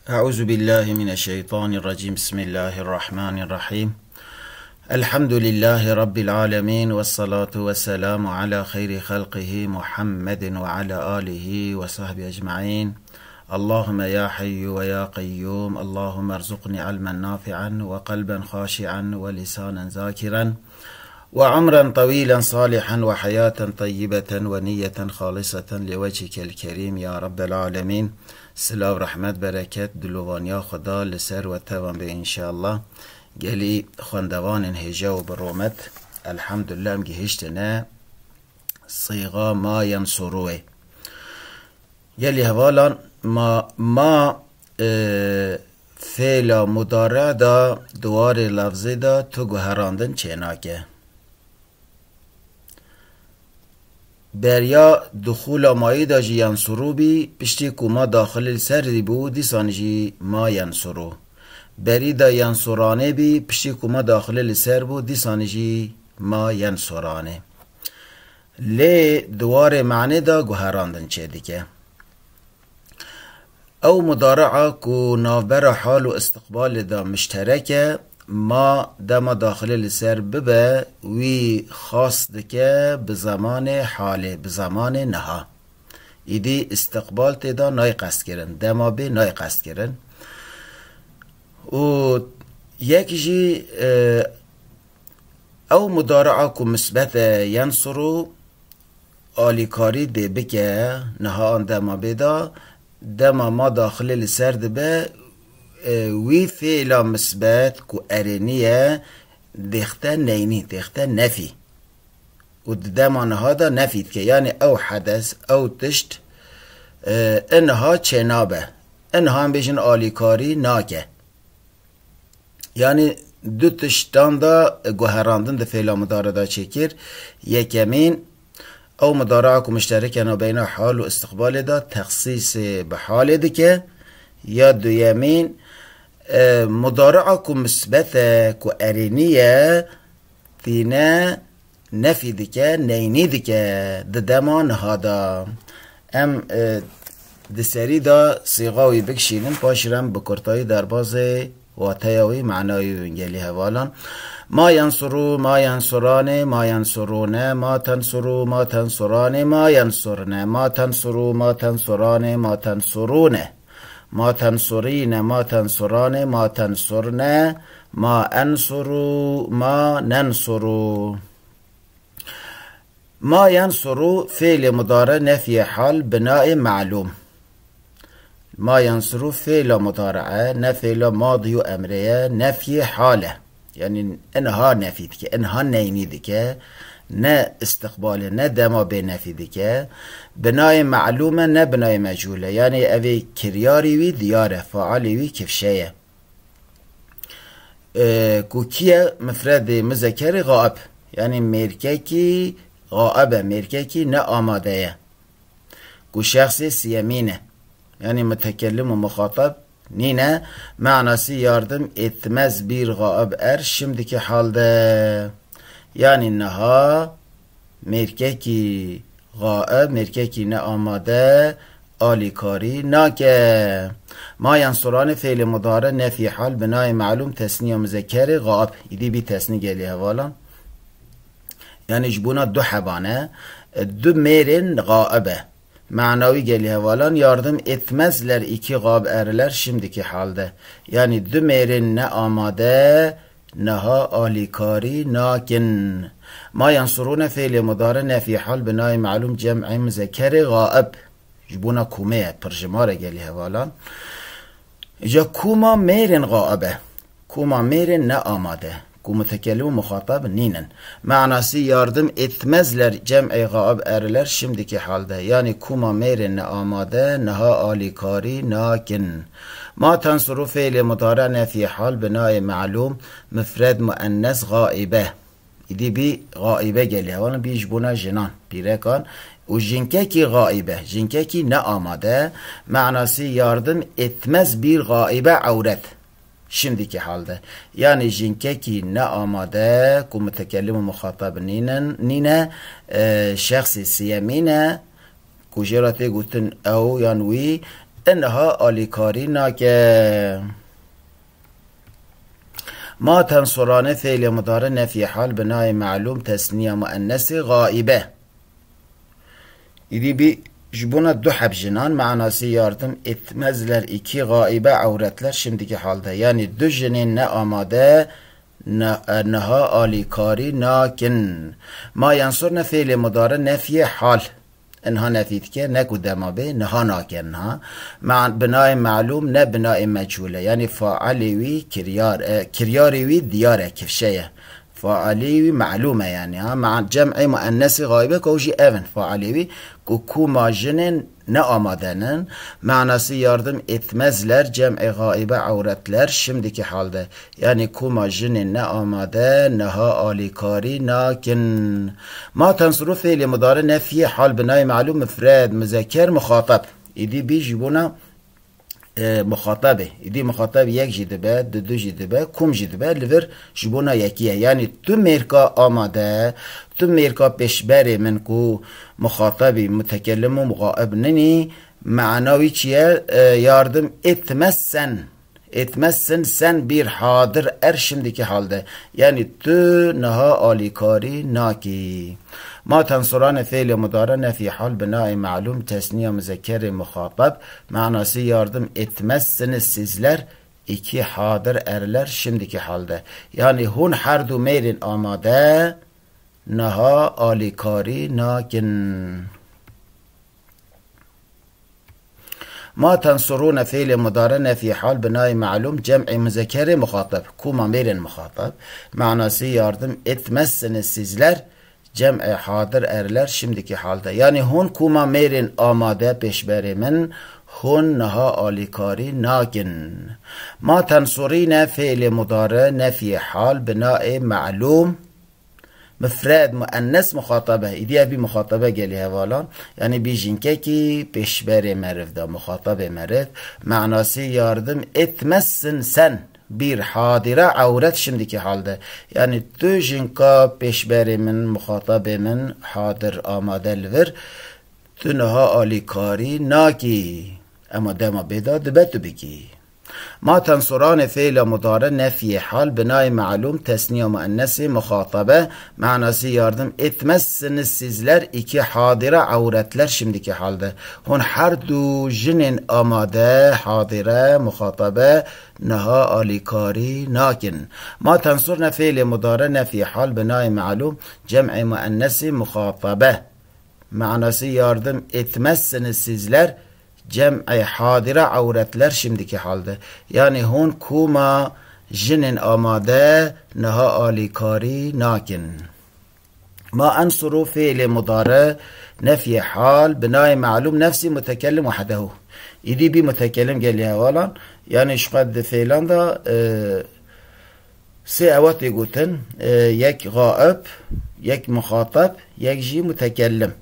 أعوذ بالله من الشيطان الرجيم. بسم الله الرحمن الرحيم. الحمد لله رب العالمين، والصلاة والسلام على خير خلقه محمد وعلى آله وصحبه أجمعين. اللهم يا حي ويا قيوم، اللهم ارزقني علما نافعا وقلبا خاشعا ولسانا ذاكرا وعمرا طويلا صالحا وحياة طيبة ونية خالصة لوجهك الكريم يا رب العالمين. سلام رحمت برکت دلوانیا خدا لسر و توان به انشاءالله. گلی خواندوان هجا و برومت الحمدلله ام گهشتنه صیغا ما ینصروه. گلی حوالا ما فعل مضارع دا دوار لفظی دا تو گوهراندن چناکه بریا دخول مایی دا جی ینصرو بی پشتی که ما داخل سر دی بو دیسان جی ما ینصرو. بری دا ینصرانه بی پشتی که ما داخل سر بو دیسان جی ما ینصرانه. لی دوار معنی دا گوهراندن چه دیگه او مضارعه که نافبر حال و استقبال دا مشترکه ما دما داخل لسر ببه وی خاص دکه بزمان حاله بزمان نها ایدی استقبال تیدا نای قصد کرن دما به نای قصد کرن و یکی جی او مضارعه که مثبت ینصرو آلیکاری ده بکه نها آن دما بیدا دما ما داخل لسر دبه وی فعل مثبت کو ارنیه دخته نینی دخته نفی و دمانه ها دا نفید که یعنی او حدث او تشت انها چنابه انها هم بیشن آلیکاری ناکه یعنی دو تشتان دا گوهراندن ده فعل مضارع دا چکر یکمین او مضارع کو مشترکن بین حال و استقبال دا تخصیص به حال ده که یا دویمین مضارعه که مثبت که ارینیه تینه نفی دکه نینی دکه ددمان هادا ام دسری دا سیغاوی بکشینن پاشرم بکرتایی در باز واتیاوی معنایی ونگلی حوالان ما ینصرو ما ینصرانه ما ینصرونه ما تنصرو ما تنصرانه ما ینصرنه ما تنصرو ما تنصرانه ما تنصرونه ما تنصرین ما تنصران ما تنصرن ما انصرو ما ننصرو. ما ینصرو فعل مضارع نفی حال بناء معلوم. ما ینصرو فعل مضارعه نه فعل ماضی و امریه نفی حاله یعنی انها نفید که انها نینید که نه استقبال نه دما به نفیده که بنای معلومه نه بنای مجهوله یعنی اوی کریاری وی دیاره فعالی وی کفشه کوکیه مفرد مذکر غائب یعنی مرککی غائبه مرککی نه آماده کو شخص سیمینه یعنی متکلم و مخاطب نینه معناسی یاردم اتمز بیر غائب شمدی که حالده یعنی نها مرککی غائب مرککی نه آماده آلیکاری ناکه. ما ینصران فعل مضارع نفی حال بنای معلوم تسنیه مذکر غائب ایدی بی تسنیه گلی حوالا یعنی جبونا دو حبانه دو میرن غائبه معناوی گلی حوالا یاردم اتمزلر ایکی غائب ارلر شمدی که حالده یعنی دو میرن نه آماده نها آلیکاری ناکن. ما ینصرون فعل مضارع نفی حال بنای معلوم جمع مذکر غائب جبونا کومه پرجماره گلی حوالا جا کوما میرن غائبه کوما میرن نه آماده کو متکلم و مخاطب نینن معناسی یاردم اتمزلر جمع غائب ارلر شمدی که حالده یعنی کوما میرن نه آماده نها آلیکاری ناکن. ما تنصرو فعل مضارع نفی حال بنای معلوم مفرد مؤنث غائبه ایدی بی غائبه گلی حوالا بیجبونا جنان بیرکان و جنککی غائبه جنککی نه آماده معناسی یاردم اتمز بیر غائبه عورت شمدی که حالده یعنی جنککی نه آماده که متکلم و مخاطب نینه شخص سیمینه که جراته گوتن او یعنی انها آلیکاری ناکه. ما تنصران فعل مضارع نفی حال بنای معلوم تسنیه مؤنث غائبه. ایدی بی جبونا دو حب جنان معناسی yardım etmezler iki gaibe avretler şimdiki halde. Yani dü jinin ne amade neha alikari nakin. Ma yansurne fiili mudare nefiye hal. انها نفيت كه نكو دما به نها ناكنها مع بناء معلوم نه بناء مجهوله يعني فاعلي كرياري دياره كفشيه فاعلي معلومه يعني ها مع جمع مؤنث غائبه كوجي ايفن فاعلي كوما جنن ne amadenin manası yardım etmezler cem'i gaibe avretler şimdiki halde yani kuma jinin ne amade neha alikari nakin ma tensuru fiili mudari nefiye hal binay malum müfred müzekker muhatab idi bi jibuna muhatabe idi muhatabe yek jidibe düdü jidibe kum jidibe liver jibuna yekiye yani tüm merka amade tüm merka peşberi min ku muhatabi mütekellimu mugaib nini manavi çiye yardım etmezsen sen bir hadır şimdiki halde yani tü neha alikari naki ma tensurane fiili mudare nefi hal binai ma'lum tesniye müzekkeri muhatab manası yardım etmezsiniz sizler iki hadır erler şimdiki halde yani hun her du merin amade neha alikari nakin. ما تنصرون فعل مضارع في حال بناء معلوم جمع مذكر مخاطب كوما ميرن مخاطب manası yardım etmezseniz sizler cem'i hadır erler şimdiki halde yani hun kuma merin amade peşberimin hun neha alikari nakin. Ma tensurine fiili mudare nefi hal binae ma'lum مفرد مؤنث مخاطبه ایدی بی مخاطبه گلی حوالا یعنی بیجینکه کی پیشبر مرف دا مخاطب مرف معناسی yardım etmezsin sen bir hadire avret şimdiki halde yani tu jinka peşberimin muhatabimin hadir amadel ver tu neha alikari naki ama dema beda dibetü biki. ما تنصران فعل مضارع نفی حال بنای معلوم تسنیه مؤنث مخاطبه manası yardım etmezsiniz sizler iki hadire avretler şimdiki halde hun her du jinin amade hadire muhatabe neha alikari nakin. Ma tensurne fiili mudare nefi hal binay ma'lum cem'i muennesi muhatabe manası yardım etmezsiniz sizler cem'i hadire avretler şimdiki halde yani hun kuma jinin amade neha alikari nakin. Ma ansuru fiili mudare nefi hal binay ma'lum nefsi mütekellim vahdehu idi bir mütekellim geliyor olan yani şqad fiilan da se evati guten yek gaib yek muhatab yek ji mütekellim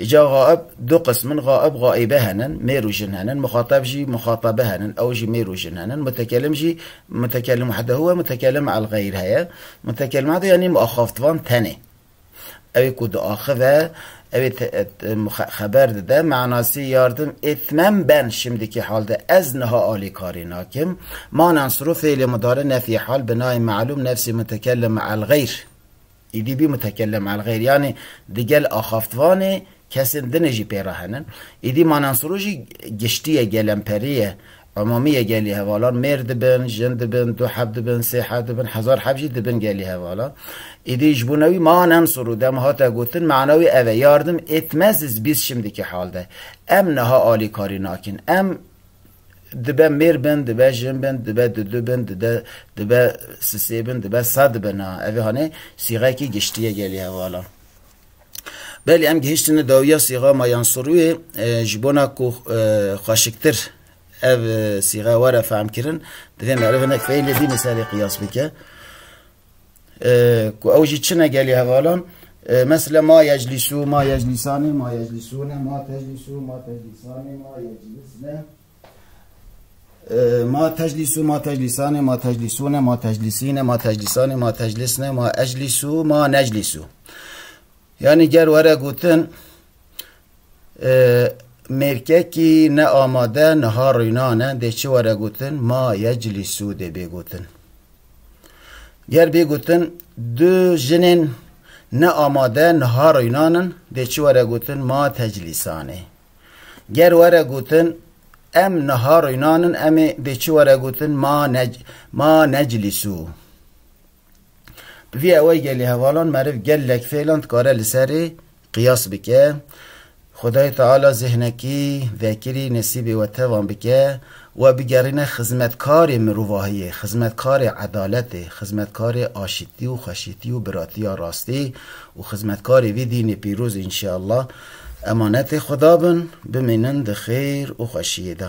إجا غائب دو قسم غائب غائبة هنن ميرو جنهنن مخاطب جي مخاطبة هنن أو جي ميرو جنهنن متكلم جي متكلم حدا هو متكلم على الغير هيا متكلم هذا يعني مؤخفتوان تاني أو كود آخذة أو خبر ده معناسي ياردم إثمن بن شمدكي حال ده أزنها آلي كاريناكم ما ننصرو فعل مضارع نفي حال بناء معلوم نفسي متكلم على الغير إدي بي متكلم على الغير يعني دجال آخفتواني kesin dineci perahanen idi manansruji geçtiye gelen periye عمومیه گلی هوالان مرد بن جند بن دو حبد بن سه حبد بن هزار حبجید بن گلی هوالان ایدی جبونوی ما ننصرو دم هاتا گوتن معنوی اوه yardım etmeziz biz şimdiki halde em neha ali kari nakin em dibe mer ben dibe jin ben dibe düdü ben dibe sise ben dibe sad ben ha evi hani siga ki geçtiye geli havalan beli em geçtiğini daviya siga ma yansuruye jibona ku kaşıktır ev siga vara faham kirin dedim arifenek feyle di misali kıyas bike ku avji çine geli havalan mesela ma yeclisu ma yeclisani ma yeclisune ma teclisu ma teclisani ma yeclisne ما تجلسوا ما تجلسان ما تجلسون ما تجلسين ما تجلسان ما تجلسن ما أجلسوا ما نجلسوا يعني جر ورا قوتن مرککی نه آماده نهار اینانه ده چی وره گوتن ما یجلسو ده بگوتن گر بگوتن دو جنین نه آماده نهار اینانن ده چی وره گوتن ما تجلیسانه گر وره گوتن ام نهار اینانن ام ده چی وره گوتن ما نجلسو بفی اوی گلی هوالان معرف گلک فعلا کاره لسری قیاس بکه خدای تعالی ذهنکی ذکری نصیب و توان بکه و بگرین خدمتکار مروواهی خدمتکار عدالت خدمتکار آشتی و خشیتی و براتی و راستی و خدمتکار وی دین پیروز انشاءالله امانت خدا بن بمینند خیر و خشیده